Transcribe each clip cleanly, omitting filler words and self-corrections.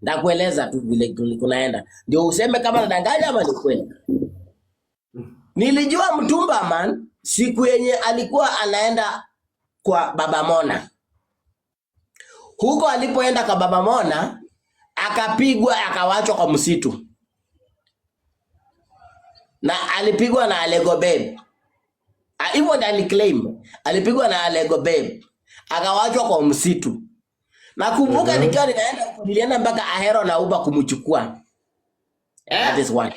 Ndakueleza tu vile kunaenda. Ndio useme kama nadanganya ama ni kweli. Nilijua Mtumba man siku yenye alikuwa anaenda kwa Baba Mona. Huko alipoenda kwa Baba Mona, akapigwa akawachwa kwa msitu. Na alipigwa na Alego Babe. Hivyo ndio aliclaim. Alipigwa na Alego Babe. Akawachwa kwa msitu. Nakumbuka nikiwa nilienda mpaka Ahero na Uber kumchukua. That is one.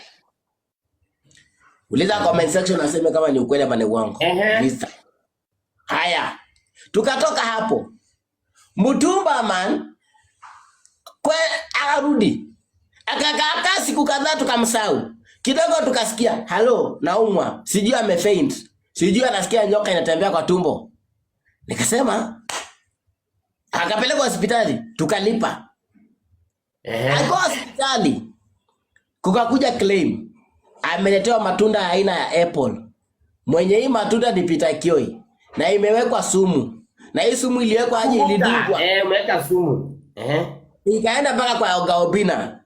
Uliza comment section naseme kama ni ukweli ama ni uongo. Haya. Tukatoka hapo. Mtumba man kwa arudi. Akakaa siku kadhaa tukamsahau. Kidogo tukasikia, "Hello, naumwa. Sijui amefaint. Sijui anasikia nyoka inatembea kwa tumbo." Nikasema akapelekwa hospitali, tukalipa. Alikuwa hospitali. Kukakuja claim. Ameletewa matunda aina ya apple. Mwenye hii matunda ni Peter Kioi. Na imewekwa sumu. Na hii sumu iliwekwa aje ilidungwa. Umeweka sumu. Ikaenda mpaka kwa Oga Obina.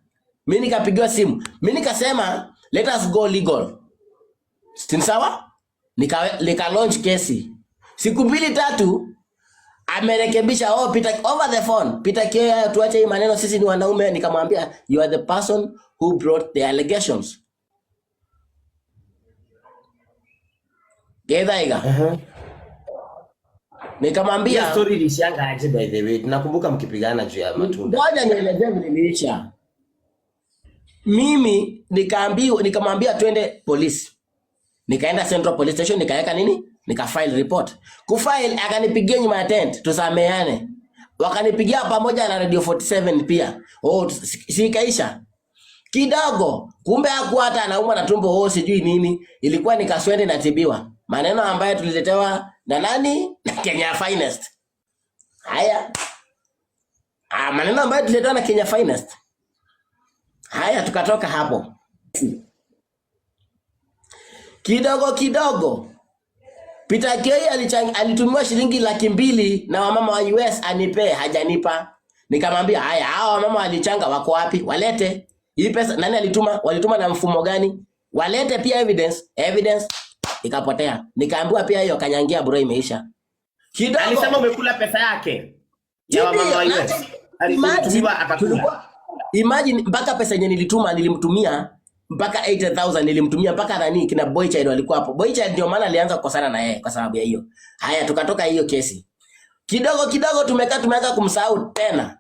Mimi nikapigiwa simu. Mimi nikasema let us go legal. Sawa? Nika launch kesi. Siku 2-3 amerekebisha Peter over the phone. Peter Kioi, tuache hii maneno, sisi ni wanaume. Nikamwambia you are the person who brought the allegations. Gedaiga. Nikamwambia story ilishanga aje by the way. Tunakumbuka mkipigana juu ya matunda. Ngoja nielezee vile iliisha. Mimi nikamwambia twende polisi. Nikaenda Central Police Station nikaweka nini? Nika file report. Kufile akanipigia nyuma ya tent tusameane. Wakanipigia pamoja na Radio 47 pia. Sikaisha. Kidogo kumbe hakuwa hata anaumwa na tumbo sijui nini. Ilikuwa ni kaswende na tibiwa. Maneno ambayo tuliletewa na nani? Na Kenya Finest. Haya. Maneno ambayo tuliletewa na Kenya Finest. Haya tukatoka hapo. Kidogo. Peter Kioi alitumiwa shilingi 200,000 na wamama wa US anipe, hajanipa. Nikamwambia haya hao wamama walichanga wako wapi? Walete. Hii pesa nani alituma? Walituma na mfumo gani? Walete pia evidence. Ikapotea. Nikaambiwa pia hiyo kanyangia bro imeisha. Kidogo alisema umekula pesa yake. Ya wamama wa US. Alitumiwa akakula. Imagine mpaka pesa yenye nilimtumia mpaka 80,000 nilimtumia mpaka nani kina Boychild walikuwa hapo. Boychild ndio maana alianza kukosana na yeye kwa sababu ya hiyo. Haya tukatoka hiyo kesi. Kidogo tumeanza kumsahau tena.